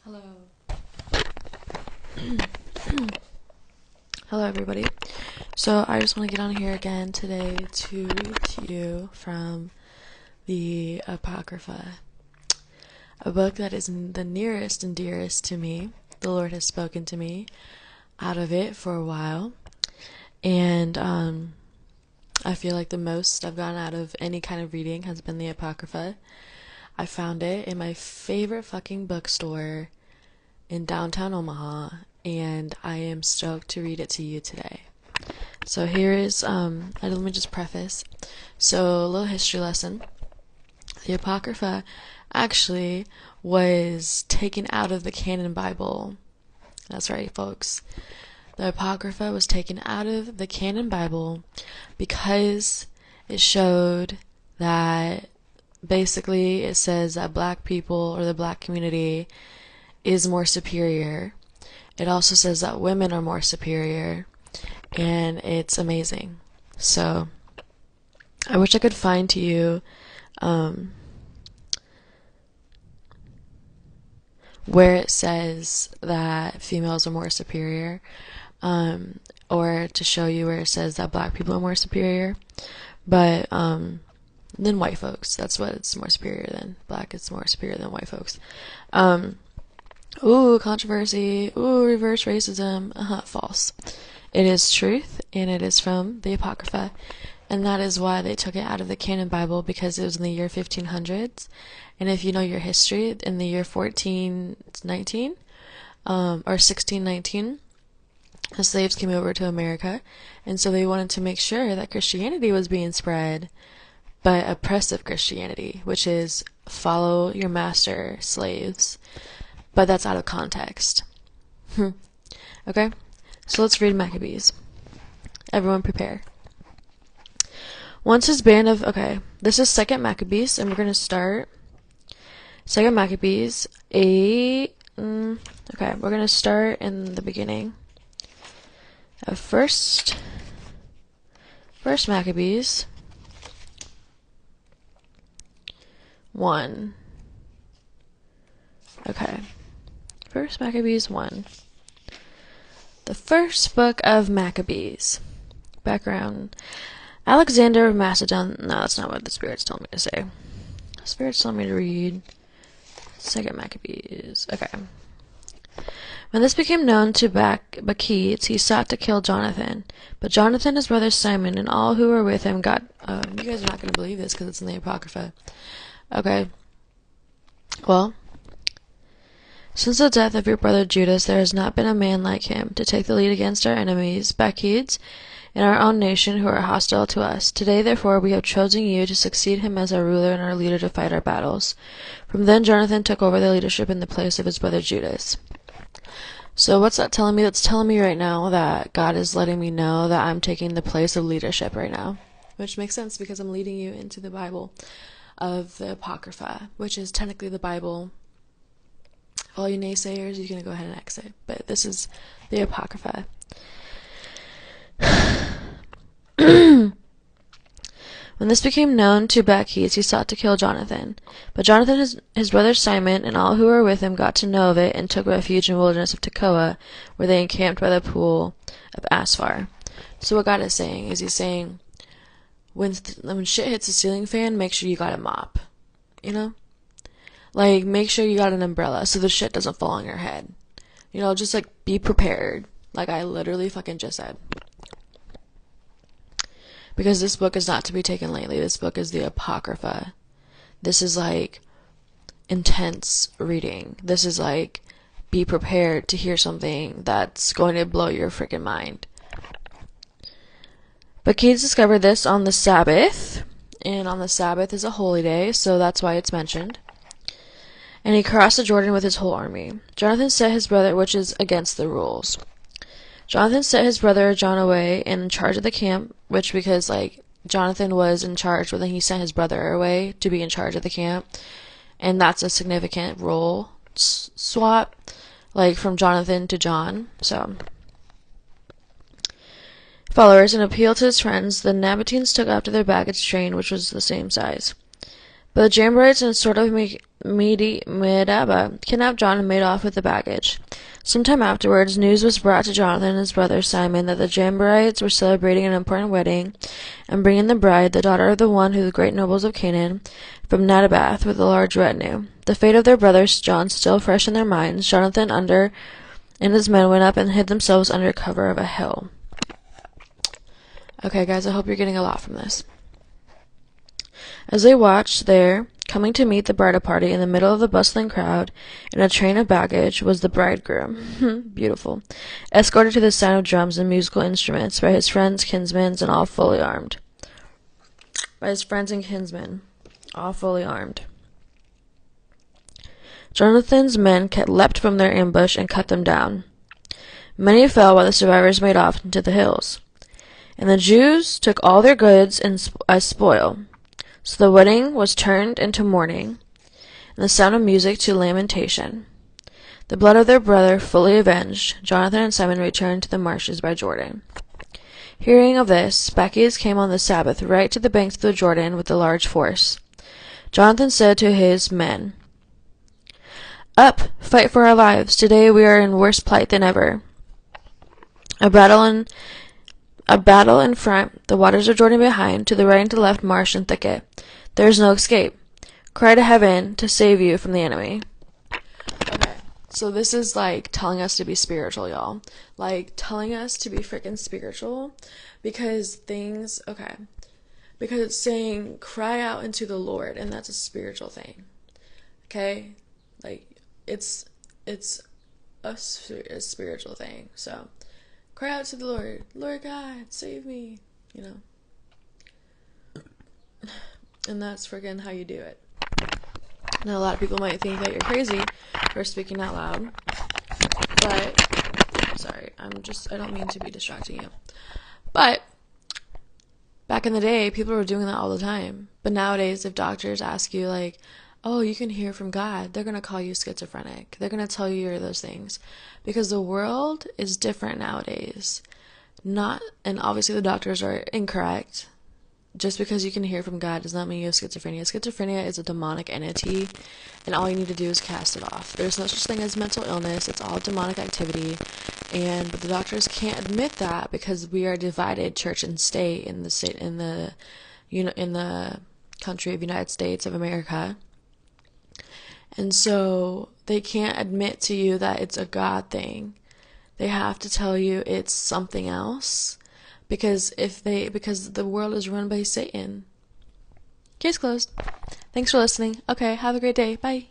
Hello. Hello, everybody. So, I just want to get on here again today to read to you from the Apocrypha, a book that is the nearest and dearest to me. The Lord has spoken to me out of it for a while, and I feel like the most I've gotten out of any kind of reading has been the Apocrypha. I found it in my favorite fucking bookstore in downtown Omaha, and I am stoked to read it to you today. So here is, let me just preface. So, a little history lesson. The Apocrypha actually was taken out of the canon Bible. That's right, folks. The Apocrypha was taken out of the canon Bible because it showed that basically it says that black people or the black community is more superior. It also says that women are more superior, and it's amazing. So I wish I could find to you where it says that females are more superior, or to show you where it says that black people are more superior, but than white folks. That's what it's more superior than. Black is more superior than white folks. Ooh, controversy. Ooh, reverse racism. False. It is truth, and it is from the Apocrypha. And that is why they took it out of the canon Bible, because it was in the year 1500s. And if you know your history, in the year 1419, or 1619, the slaves came over to America. And so they wanted to make sure that Christianity was being spread, but oppressive Christianity, which is follow your master, slaves. But that's out of context. Okay? So let's read Maccabees. Everyone prepare. Once his band of... Okay, this is 2nd Maccabees, and we're going to start... 2nd Maccabees, 8... okay, we're going to start in the beginning. First Maccabees, 1. Okay. 1 Maccabees 1. The first book of Maccabees. Background. Alexander of Macedon. No, that's not what the Spirit's telling me to say. The Spirit's telling me to read 2nd Maccabees. Okay. When this became known to Bacchides, he sought to kill Jonathan. But Jonathan, his brother Simon, and all who were with him got... you guys are not going to believe this because it's in the Apocrypha. Okay. Well... Since the death of your brother Judas, there has not been a man like him to take the lead against our enemies, Bacchides, in our own nation who are hostile to us. Today, therefore, we have chosen you to succeed him as our ruler and our leader to fight our battles. From then, Jonathan took over the leadership in the place of his brother Judas. So what's that telling me? That's telling me right now that God is letting me know that I'm taking the place of leadership right now. Which makes sense because I'm leading you into the Bible of the Apocrypha, which is technically the Bible. All you naysayers, you're going to go ahead and exit. But this is the Apocrypha. When this became known to Bacchides, he sought to kill Jonathan. But Jonathan, his brother Simon, and all who were with him got to know of it and took refuge in the wilderness of Tekoa, where they encamped by the pool of Asphar. So what God is saying is he's saying, when shit hits the ceiling fan, make sure you got a mop. You know? Like, make sure you got an umbrella so the shit doesn't fall on your head. You know, just, like, be prepared. Like I literally fucking just said. Because this book is not to be taken lightly. This book is the Apocrypha. This is, like, intense reading. This is, like, be prepared to hear something that's going to blow your freaking mind. But Bacchides discovered this on the Sabbath. And on the Sabbath is a holy day, so that's why it's mentioned. And he crossed the Jordan with his whole army. Jonathan set his brother, which is against the rules. Jonathan set his brother John away in charge of the camp, which because, like, Jonathan was in charge, but then he sent his brother away to be in charge of the camp. And that's a significant role swap, like, from Jonathan to John. So, followers, in appeal to his friends, the Nabateans took after their baggage train, which was the same size. But the Jambarites and sort of Medaba kidnapped John and made off with the baggage. Sometime afterwards, news was brought to Jonathan and his brother Simon that the Jambarites were celebrating an important wedding and bringing the bride, the daughter of the one who the great nobles of Canaan, from Nadabath with a large retinue. The fate of their brother John still fresh in their minds, Jonathan and his men went up and hid themselves under cover of a hill. Okay, guys, I hope you're getting a lot from this. As they watched there, coming to meet the bridal party in the middle of the bustling crowd, in a train of baggage, was the bridegroom, beautiful, escorted to the sound of drums and musical instruments by his friends, kinsmen, and all fully armed. Jonathan's men leapt from their ambush and cut them down. Many fell while the survivors made off into the hills. And the Jews took all their goods as spoil. So the wedding was turned into mourning, and the sound of music to lamentation. The blood of their brother fully avenged, Jonathan and Simon returned to the marshes by Jordan. Hearing of this, Maccabees came on the Sabbath right to the banks of the Jordan with a large force. Jonathan said to his men, "Up, fight for our lives. Today we are in worse plight than ever. A battle in front, the waters of Jordan behind, to the right and to the left marsh and thicket. There is no escape. Cry to heaven to save you from the enemy." Okay, so this is like telling us to be spiritual, y'all. Like telling us to be freaking spiritual because it's saying cry out into the Lord, and that's a spiritual thing. Okay? Like it's a spiritual thing. So cry out to the Lord. Lord God, save me. And that's freaking how you do it. Now, a lot of people might think that you're crazy for speaking out loud. But, sorry, I don't mean to be distracting you. But, back in the day, people were doing that all the time. But nowadays, if doctors ask you, like, oh, you can hear from God, they're going to call you schizophrenic. They're going to tell you those things. Because the world is different nowadays. And obviously the doctors are incorrect. Just because you can hear from God does not mean you have schizophrenia. Schizophrenia is a demonic entity, and all you need to do is cast it off. There's no such thing as mental illness. It's all demonic activity, but the doctors can't admit that because we are divided, church and state, in the country of United States of America. And so they can't admit to you that it's a God thing. They have to tell you it's something else. Because the world is run by Satan. Case closed. Thanks for listening. Okay, have a great day. Bye.